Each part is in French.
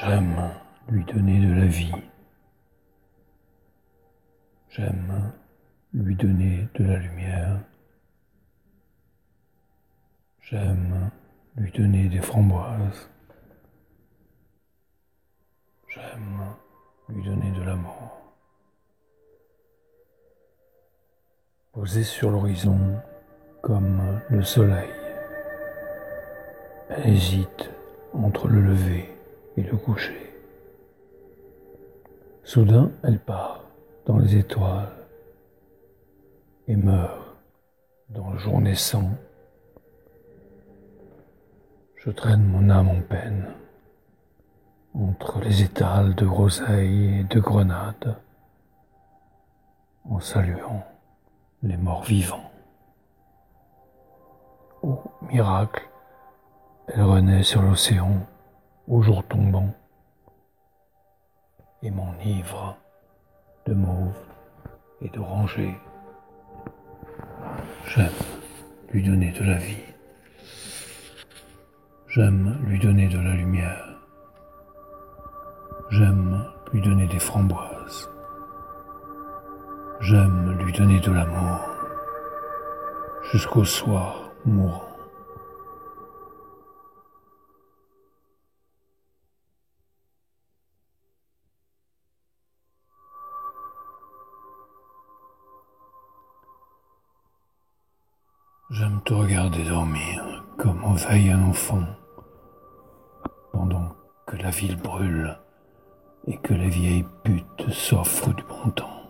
J'aime lui donner de la vie. J'aime lui donner de la lumière. J'aime lui donner des framboises. J'aime lui donner de l'amour. Posée sur l'horizon comme le soleil, elle hésite entre le lever et le coucher. Soudain, elle part dans les étoiles et meurt dans le jour naissant. Je traîne mon âme en peine entre les étals de groseilles et de grenades, en saluant les morts vivants. Ô miracle, elle renaît sur l'océan au jour tombant et m'enivre de mauve et d'oranger. J'aime lui donner de la vie. J'aime lui donner de la lumière. J'aime lui donner des framboises. J'aime lui donner de l'amour jusqu'au soir mourant. J'aime te regarder dormir comme on veille un enfant, pendant que la ville brûle et que les vieilles putes s'offrent du bon temps.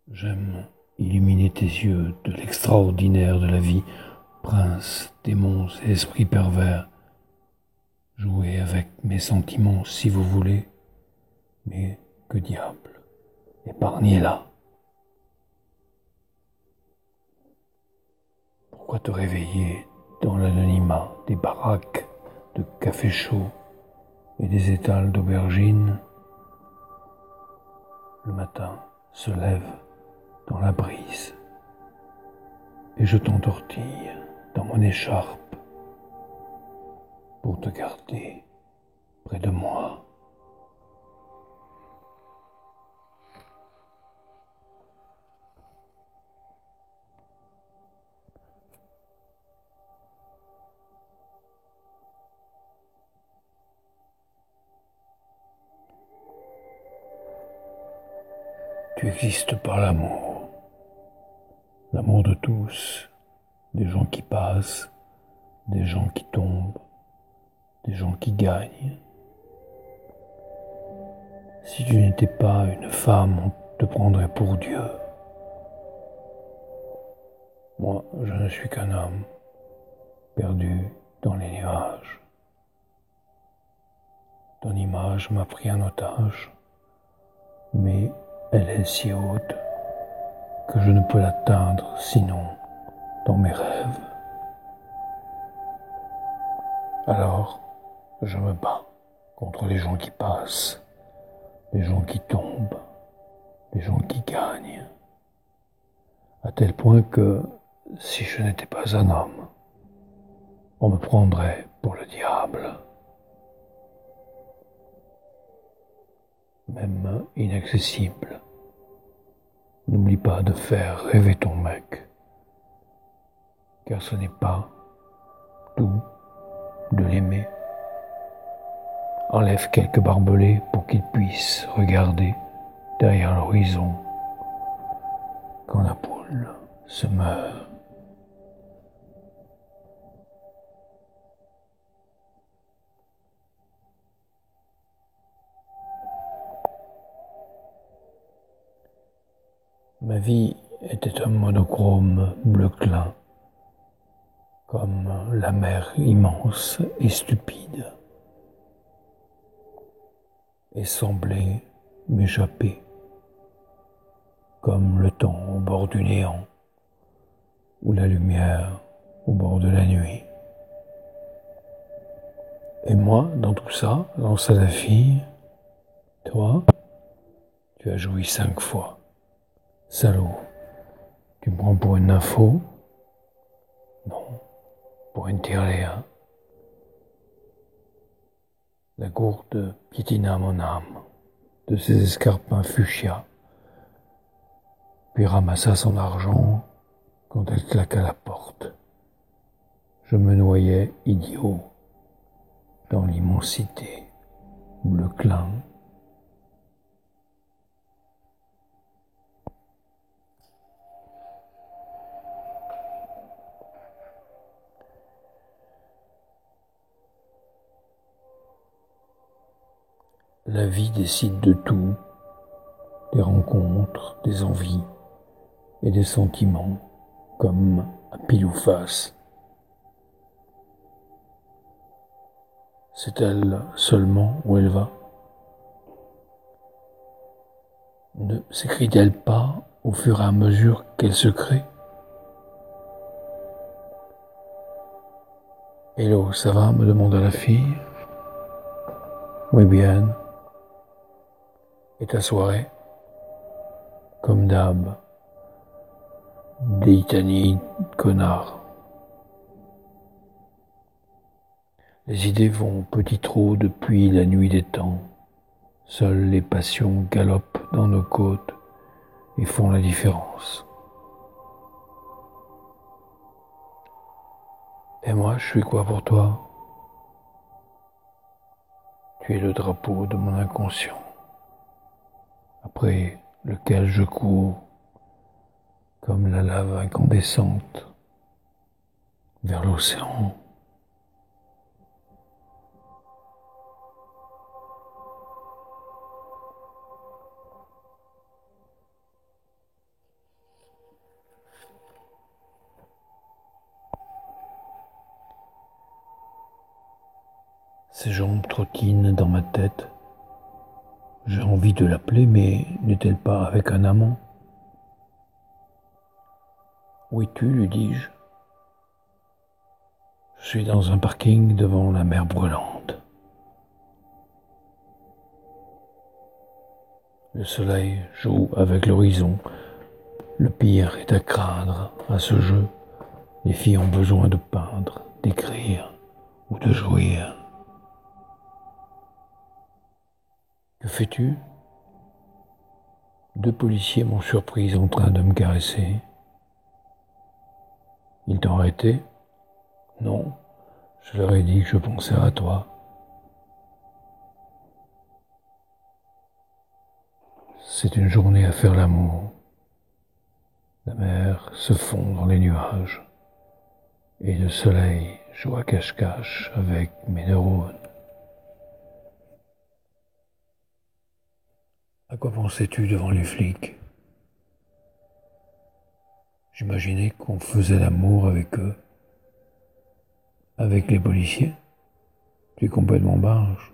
J'aime illuminer tes yeux de l'extraordinaire de la vie, prince, démons et esprits pervers. Jouer avec mes sentiments si vous voulez, mais que diable, épargnez-la. Pourquoi te réveiller dans l'anonymat des baraques de café chaud et des étals d'aubergines? Le matin se lève dans la brise et je t'entortille dans mon écharpe pour te garder près de moi. Tu existes par l'amour de tous, des gens qui passent, des gens qui tombent, des gens qui gagnent. Si tu n'étais pas une femme, on te prendrait pour Dieu. Moi, je ne suis qu'un homme, perdu dans les nuages. Ton image m'a pris en otage, mais elle est si haute que je ne peux l'atteindre sinon dans mes rêves. Alors, je me bats contre les gens qui passent, les gens qui tombent, les gens qui gagnent, à tel point que, si je n'étais pas un homme, on me prendrait pour le diable. Même inaccessible, n'oublie pas de faire rêver ton mec, car ce n'est pas tout de l'aimer. Enlève quelques barbelés pour qu'il puisse regarder derrière l'horizon quand la poule se meurt. Ma vie était un monochrome bleu clin, comme la mer immense et stupide, et semblait m'échapper, comme le temps au bord du néant, ou la lumière au bord de la nuit. Et moi, dans tout ça, lança la fille, toi, tu as joui 5 fois. Salaud, tu me prends pour une nympho? Non, pour une tirelire. La gourde piétina mon âme de ses escarpins fuchsia, puis ramassa son argent quand elle claqua la porte. Je me noyais idiot dans l'immensité bleu clin. La vie décide de tout, des rencontres, des envies et des sentiments, comme à pile ou face. C'est elle seulement où elle va? Ne s'écrie-t-elle pas au fur et à mesure qu'elle se crée? Hello, ça va? Me demanda la fille. Oui bien. Et ta soirée? Comme d'hab. Déitanie, connard. Les idées vont petit trot depuis la nuit des temps. Seules les passions galopent dans nos côtes et font la différence. Et moi, je suis quoi pour toi? Tu es le drapeau de mon inconscient, après lequel je cours comme la lave incandescente vers l'océan. Ses jambes trottinent dans ma tête. J'ai envie de l'appeler, mais n'est-elle pas avec un amant? Où es-tu, lui dis-je. Je suis dans un parking devant la mer brûlante. Le soleil joue avec l'horizon. Le pire est à craindre à ce jeu. Les filles ont besoin de peindre, d'écrire ou de jouir. Que fais-tu? Deux policiers m'ont surprise en train de me caresser. Ils t'ont arrêté? Non, je leur ai dit que je pensais à toi. C'est une journée à faire l'amour. La mer se fond dans les nuages et le soleil joue à cache-cache avec mes neurones. À quoi pensais-tu devant les flics? J'imaginais qu'on faisait l'amour avec eux. Avec les policiers? Tu es complètement barge.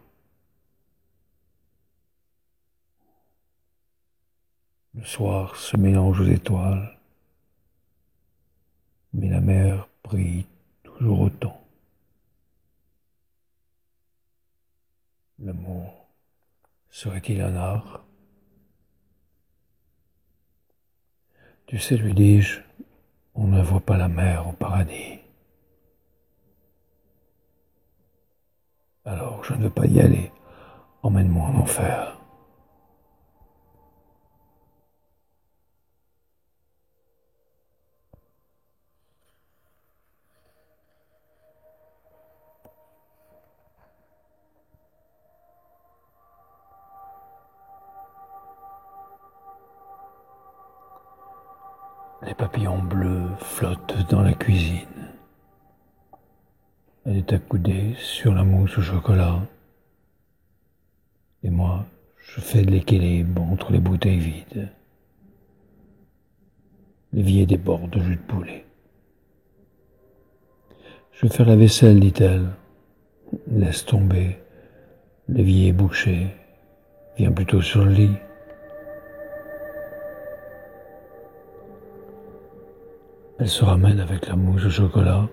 Le soir se mélange aux étoiles, mais la mer brille toujours autant. L'amour serait-il un art? Tu sais, lui dis-je, on ne voit pas la mer au paradis. Alors je ne veux pas y aller. Emmène-moi en enfer. Les papillons bleus flottent dans la cuisine. Elle est accoudée sur la mousse au chocolat. Et moi, je fais de l'équilibre entre les bouteilles vides. L'évier déborde de jus de poulet. Je vais faire la vaisselle, dit-elle. Laisse tomber. L'évier est bouché. Viens plutôt sur le lit. Elle se ramène avec la mousse au chocolat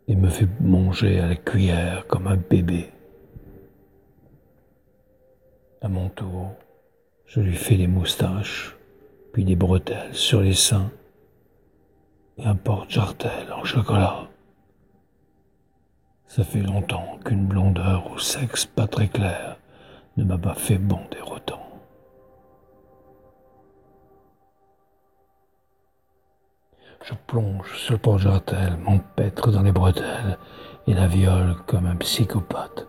et me fait manger à la cuillère comme un bébé. À mon tour, je lui fais des moustaches, puis des bretelles sur les seins et un porte-jartel en chocolat. Ça fait longtemps qu'une blondeur au sexe pas très clair ne m'a pas fait bonder autant. Je plonge sur le porte-jartel, m'empêtre dans les bretelles et la viole comme un psychopathe.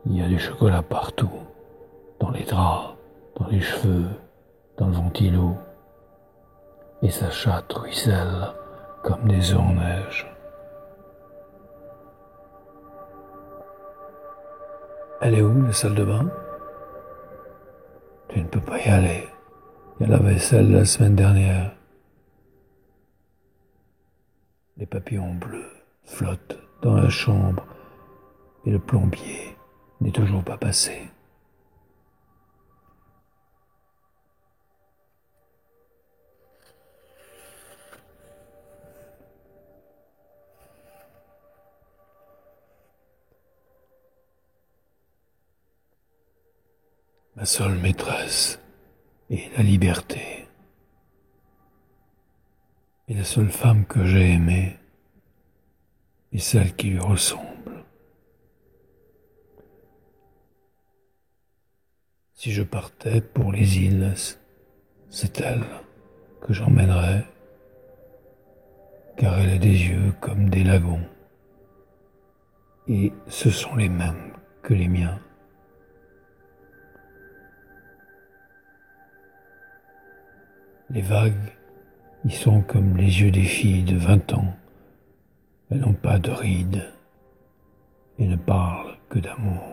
Il y a du chocolat partout, dans les draps, dans les cheveux, dans le ventilo, et sa chatte ruisselle comme des œufs en neige. Elle est où, la salle de bain? Tu ne peux pas y aller. Il y a la vaisselle la semaine dernière. Les papillons bleus flottent dans la chambre et le plombier n'est toujours pas passé. Ma seule maîtresse est la liberté. Et la seule femme que j'ai aimée est celle qui lui ressemble. Si je partais pour les îles, c'est elle que j'emmènerais, car elle a des yeux comme des lagons, et ce sont les mêmes que les miens. Les vagues y sont comme les yeux des filles de 20 ans. Elles n'ont pas de rides et ne parlent que d'amour.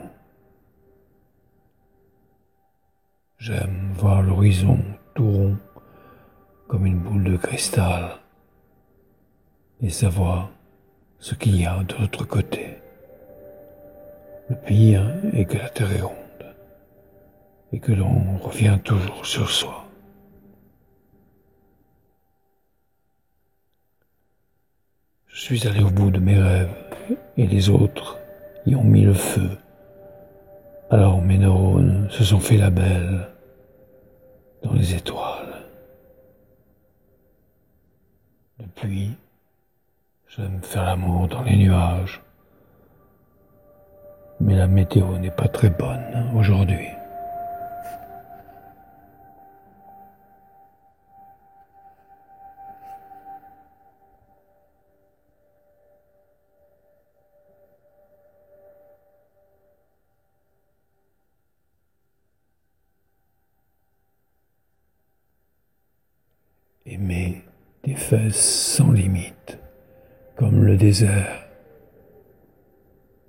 J'aime voir l'horizon tout rond comme une boule de cristal et savoir ce qu'il y a de l'autre côté. Le pire est que la terre est ronde et que l'on revient toujours sur soi. Je suis allé au bout de mes rêves et les autres y ont mis le feu. Alors mes neurones se sont fait la belle dans les étoiles. Depuis, j'aime faire l'amour dans les nuages. Mais la météo n'est pas très bonne aujourd'hui. Aimer des fesses sans limite, comme le désert.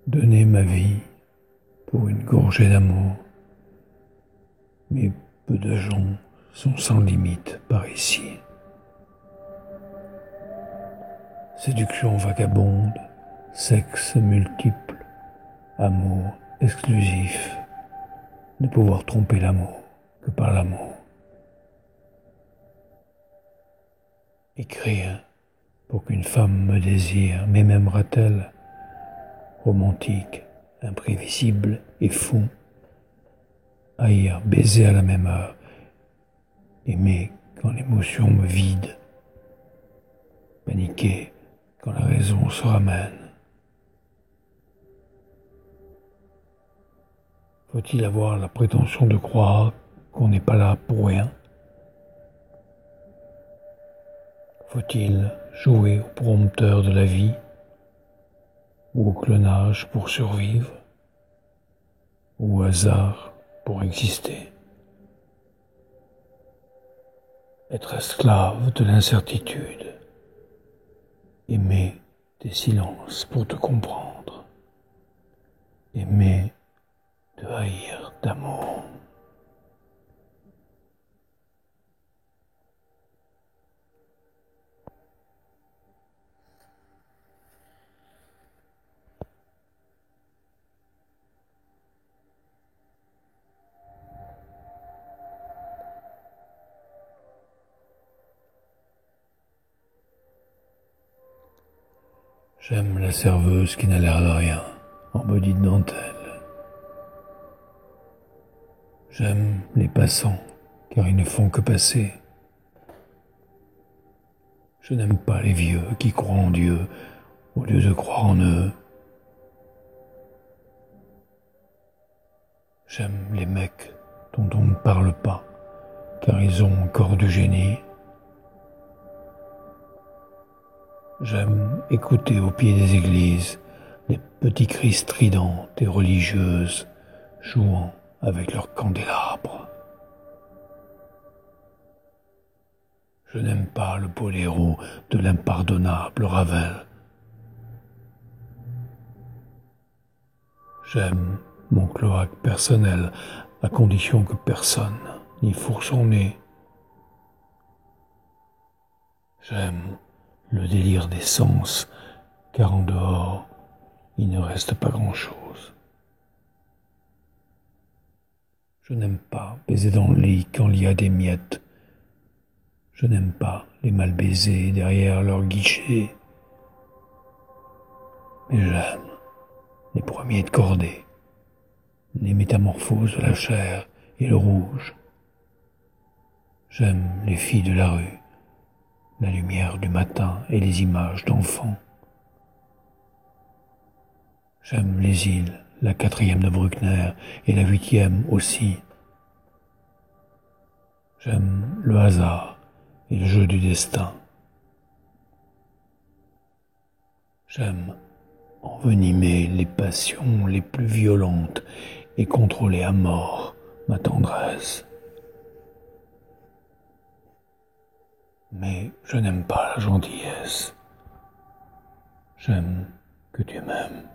Donner ma vie pour une gorgée d'amour. Mais peu de gens sont sans limite par ici. Séduction vagabonde, sexe multiple, amour exclusif, ne pouvoir tromper l'amour que par l'amour. Écrire pour qu'une femme me désire, mais m'aimera-t-elle? Romantique, imprévisible et fou. Haïr, baiser à la même heure, aimer quand l'émotion me vide, paniquer quand la raison se ramène. Faut-il avoir la prétention de croire qu'on n'est pas là pour rien? Faut-il jouer au prompteur de la vie ou au clonage pour survivre, ou au hasard pour exister? Être esclave de l'incertitude, aimer des silences pour te comprendre, aimer de haïr d'amour. J'aime la serveuse qui n'a l'air de rien, en body de dentelle. J'aime les passants, car ils ne font que passer. Je n'aime pas les vieux qui croient en Dieu au lieu de croire en eux. J'aime les mecs dont on ne parle pas, car ils ont encore du génie. J'aime écouter au pied des églises les petits cris stridents des religieuses jouant avec leurs candélabres. Je n'aime pas le boléro de l'impardonnable Ravel. J'aime mon cloaque personnel à condition que personne n'y fourre son nez. J'aime le délire des sens, car en dehors, il ne reste pas grand-chose. Je n'aime pas baiser dans le lit quand il y a des miettes. Je n'aime pas les mal baisers derrière leur guichet. Mais j'aime les premiers de cordée, les métamorphoses de la chair et le rouge. J'aime les filles de la rue, la lumière du matin et les images d'enfants. J'aime les îles, la 4e de Bruckner et la 8e aussi. J'aime le hasard et le jeu du destin. J'aime envenimer les passions les plus violentes et contrôler à mort ma tendresse. Mais je n'aime pas la gentillesse. J'aime que tu m'aimes.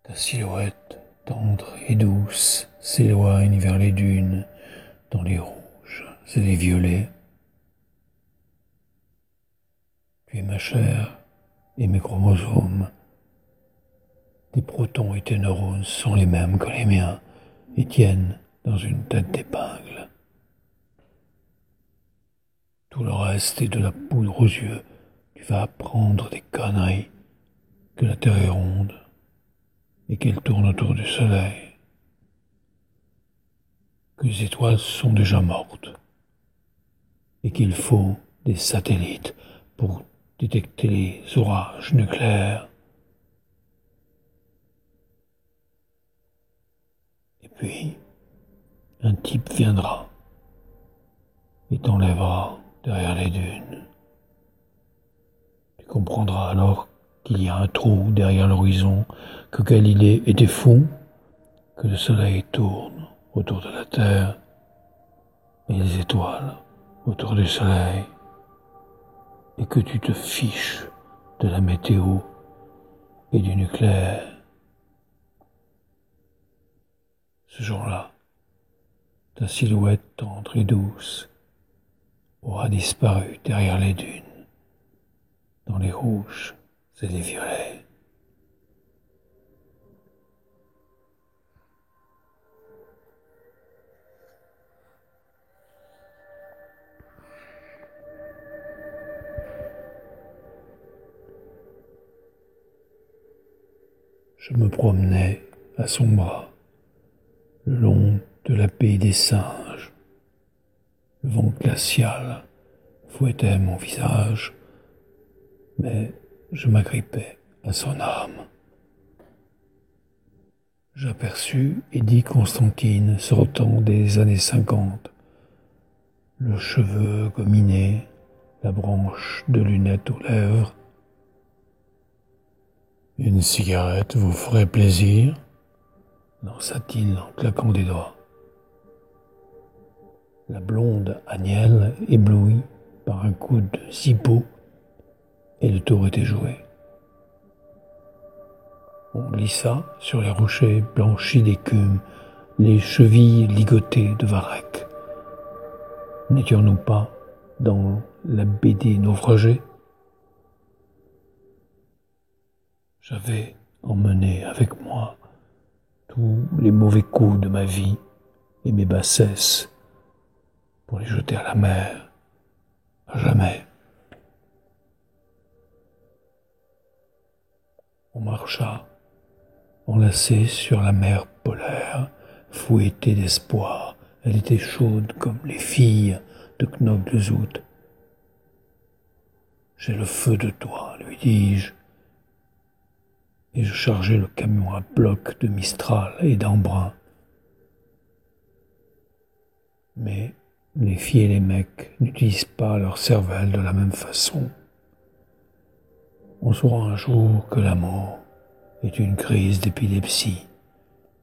Ta silhouette tendre et douce s'éloigne vers les dunes, dans les rouges et les violets. Tu es ma chair et mes chromosomes. Tes protons et tes neurones sont les mêmes que les miens et tiennent dans une tête d'épingle. Tout le reste est de la poudre aux yeux. Tu vas apprendre des conneries, que la Terre est ronde et qu'elle tourne autour du soleil, que les étoiles sont déjà mortes et qu'il faut des satellites pour détecter les orages nucléaires. Et puis, un type viendra et t'enlèvera derrière les dunes. Tu comprendras alors qu'il y a un trou derrière l'horizon, que Galilée était fou, que le soleil tourne autour de la Terre et les étoiles autour du soleil, et que tu te fiches de la météo et du nucléaire. Ce jour-là, ta silhouette tendre et douce aura disparu derrière les dunes, dans les rouges et les violets. Je me promenais à son bras, le long de la baie des singes. Le vent glacial fouettait mon visage, mais je m'agrippais à son âme. J'aperçus Eddie Constantine sortant des années 50, le cheveu gominé, la branche de lunettes aux lèvres. Une cigarette vous ferait plaisir, lança-t-il en claquant des doigts. La blonde Agnelle, éblouie par un coup de zippo, et le tour était joué. On glissa sur les rochers blanchis d'écume, les chevilles ligotées de varech. N'étions-nous pas dans la baie des naufragés? J'avais emmené avec moi tous les mauvais coups de ma vie et mes bassesses pour les jeter à la mer, à jamais. marcha, enlacée sur la mer polaire, fouettée d'espoir. Elle était chaude comme les filles de Knock-de-Zout. J'ai le feu de toi, lui dis-je, et je chargeai le camion à bloc de Mistral et d'Embrun. Mais les filles et les mecs n'utilisent pas leur cervelle de la même façon. On saura un jour que l'amour est une crise d'épilepsie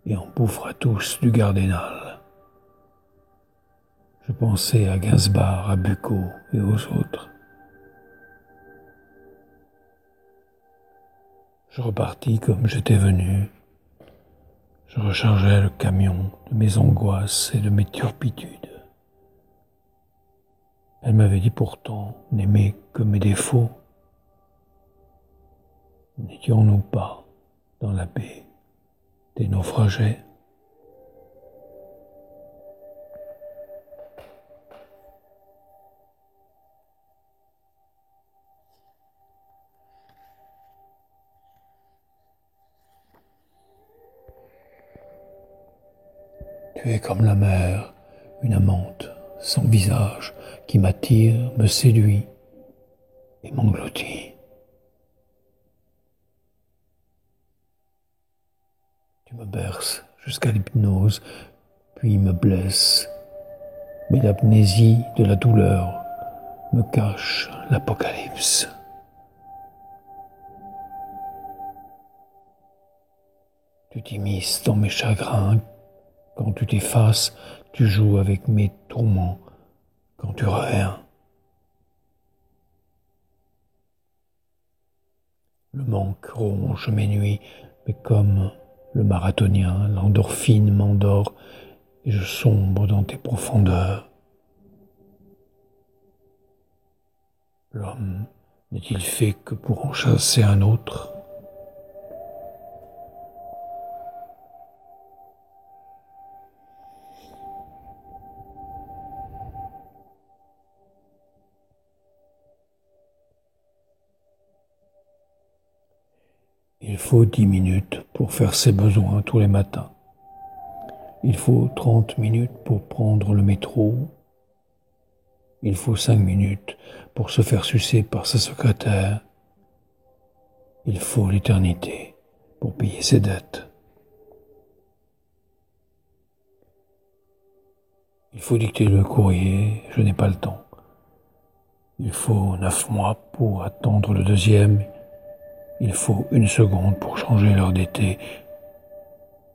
et on bouffera tous du Gardénal. Je pensais à Gainsbourg, à Bucco et aux autres. Je repartis comme j'étais venu. Je rechargeai le camion de mes angoisses et de mes turpitudes. Elle m'avait dit pourtant n'aimer que mes défauts. N'étions-nous pas dans la baie des naufragés? Tu es comme la mer, une amante sans visage qui m'attire, me séduit et m'engloutit. Tu me berces jusqu'à l'hypnose, puis me blesses, mais l'amnésie de la douleur me cache l'apocalypse. Tu t'immisces dans mes chagrins. Quand tu t'effaces, tu joues avec mes tourments. Quand tu reviens, le manque ronge mes nuits, mais comme le marathonien, l'endorphine m'endort et je sombre dans tes profondeurs. L'homme n'est-il fait que pour en chasser un autre? Il faut 10 minutes pour faire ses besoins tous les matins. Il faut 30 minutes pour prendre le métro. Il faut 5 minutes pour se faire sucer par sa secrétaire. Il faut l'éternité pour payer ses dettes. Il faut dicter le courrier, je n'ai pas le temps. Il faut 9 mois pour attendre le deuxième. Il faut 1 seconde pour changer l'heure d'été.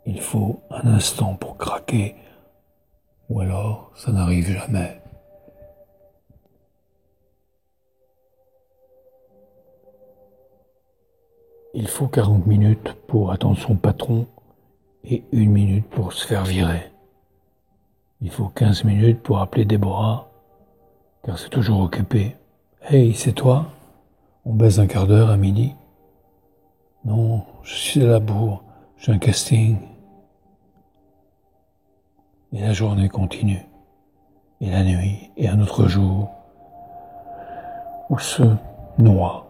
Il faut un instant pour craquer. Ou alors, ça n'arrive jamais. Il faut 40 minutes pour attendre son patron et 1 minute pour se faire virer. Il faut 15 minutes pour appeler Déborah, car c'est toujours occupé. Hey, c'est toi? On baise un quart d'heure à midi? Non, je suis à la bourre, j'ai un casting. Et la journée continue, et la nuit, et un autre jour, où se noient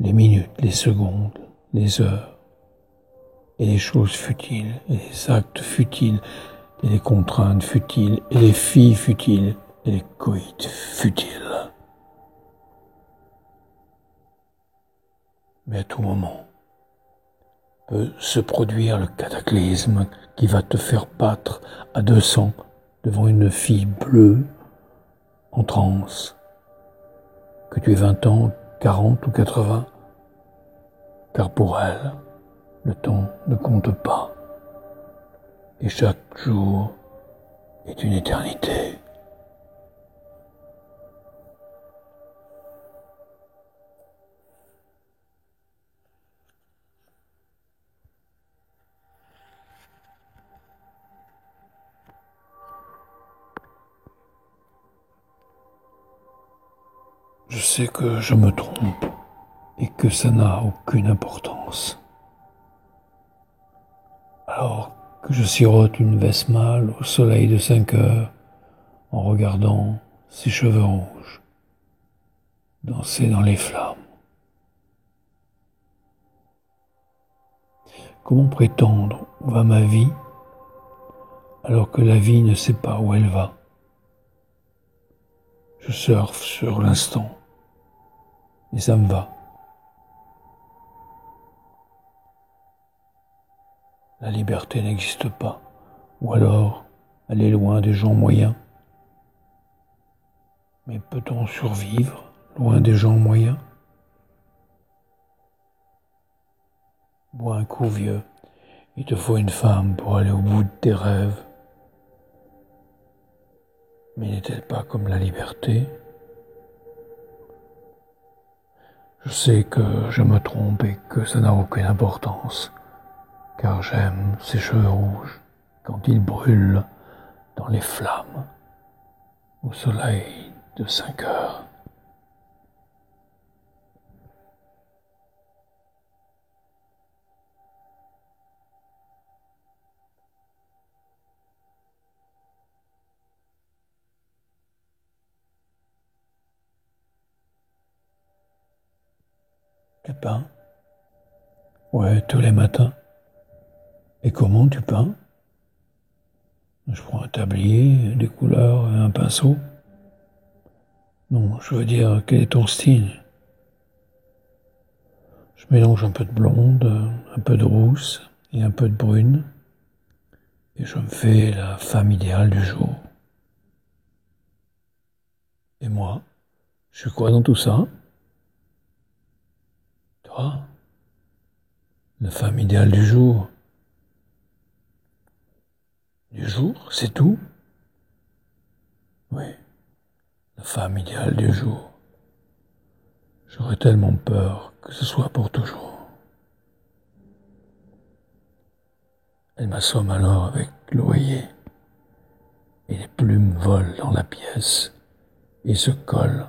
les minutes, les secondes, les heures, et les choses futiles, et les actes futiles, et les contraintes futiles, et les filles futiles, et les coïts futiles. Mais à tout moment peut se produire le cataclysme qui va te faire battre à 200 devant une fille bleue en transe, que tu aies 20 ans, 40 ou 80, car pour elle, le temps ne compte pas, et chaque jour est une éternité. Je sais que je me trompe et que ça n'a aucune importance. Alors que je sirote une Vestmal au soleil de 5 heures en regardant ses cheveux rouges danser dans les flammes. Comment prétendre où va ma vie alors que la vie ne sait pas où elle va? Je surfe sur l'instant et ça me va. La liberté n'existe pas, ou alors elle est loin des gens moyens. Mais peut-on survivre loin des gens moyens? Bois un coup, vieux, il te faut une femme pour aller au bout de tes rêves. Mais n'est-elle pas comme la liberté? Je sais que je me trompe et que ça n'a aucune importance, car j'aime ces cheveux rouges quand ils brûlent dans les flammes au soleil de 5 heures. Tu peins? Ouais, tous les matins. Et comment tu peins? Je prends un tablier, des couleurs et un pinceau. Non, je veux dire, quel est ton style? Je mélange un peu de blonde, un peu de rousse et un peu de brune. Et je me fais la femme idéale du jour. Et moi, je suis quoi dans tout ça? Toi? La femme idéale du jour. Du jour, c'est tout? Oui, la femme idéale du jour. J'aurais tellement peur que ce soit pour toujours. Elle m'assomme alors avec l'oreiller, et les plumes volent dans la pièce et se collent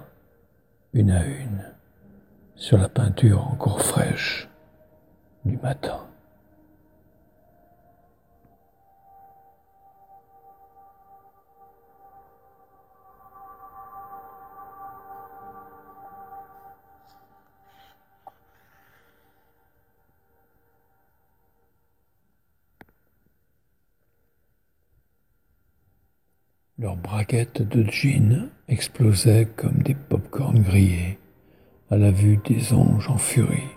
une à une sur la peinture encore fraîche du matin. Leurs braguettes de gin explosaient comme des pop-corn grillés à la vue des anges en furie.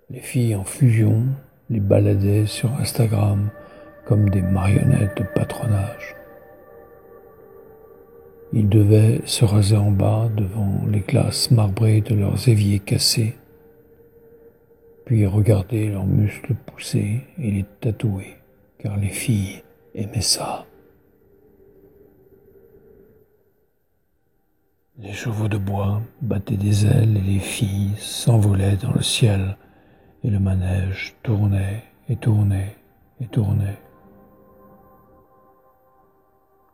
Les filles en fusion les baladaient sur Instagram comme des marionnettes de patronage. Ils devaient se raser en bas devant les glaces marbrées de leurs éviers cassés, puis regarder leurs muscles pousser et les tatouer, car les filles aimaient ça. Les chevaux de bois battaient des ailes et les filles s'envolaient dans le ciel et le manège tournait et tournait et tournait.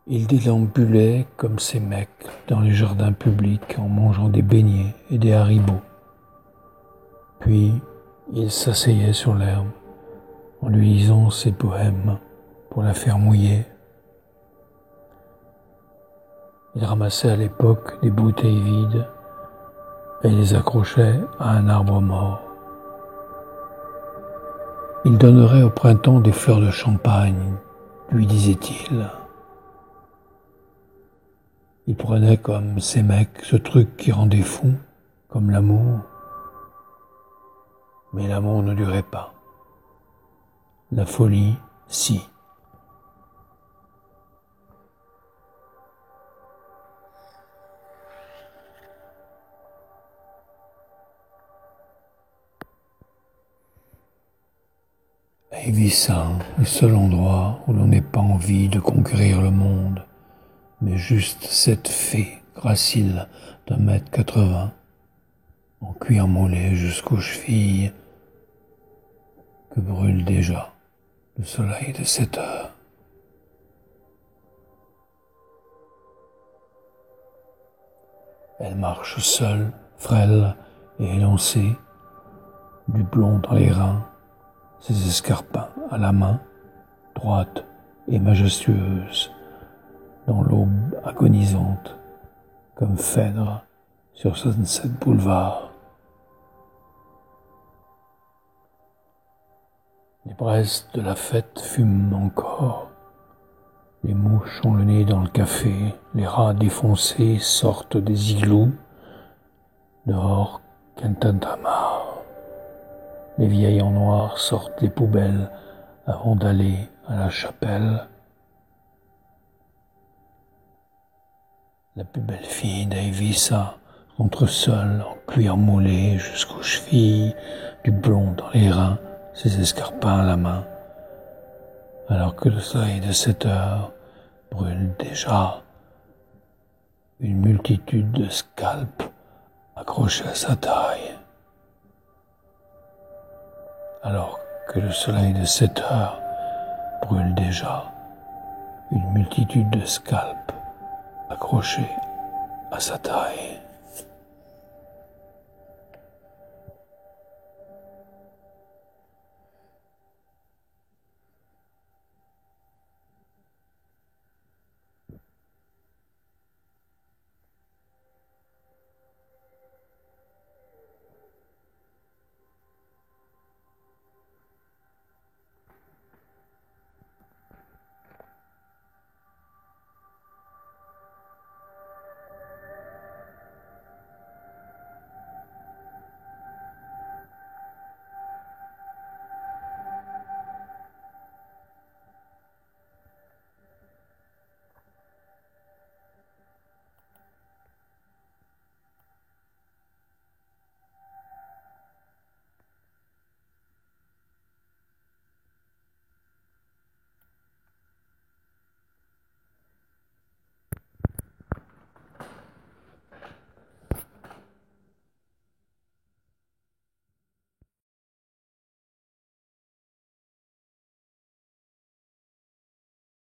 Ils déambulaient comme ces mecs dans les jardins publics en mangeant des beignets et des haribots. Puis ils s'asseyaient sur l'herbe en lui lisant ses poèmes pour la faire mouiller. Il ramassait à l'époque des bouteilles vides et les accrochait à un arbre mort. Il donnerait au printemps des fleurs de champagne, lui disait-il. Il prenait comme ces mecs ce truc qui rendait fou, comme l'amour. Mais l'amour ne durait pas. La folie, si. À Ibiza, le seul endroit où l'on n'ait pas envie de conquérir le monde, mais juste cette fée gracile d'1,80 m, en cuir mollé jusqu'aux chevilles, que brûle déjà le soleil de 7 heures. Elle marche seule, frêle et élancée, du plomb dans les reins, ses escarpins à la main, droite et majestueuse, dans l'aube agonisante, comme Phèdre sur Sunset Boulevard. braises de la fête fument encore. Les mouches ont le nez dans le café, les rats défoncés sortent des igloos. Dehors, Quentin-Tamar. Les vieilles en noir sortent des poubelles avant d'aller à la chapelle. La plus belle fille d'Aivissa rentre seule en cuir moulé jusqu'aux chevilles, du blond dans les reins, ses escarpins à la main. Alors que le soleil de 7 heures brûle déjà une multitude de scalps accrochés à sa taille. Alors que le soleil de 7 heures brûle déjà une multitude de scalps accrochés à sa taille.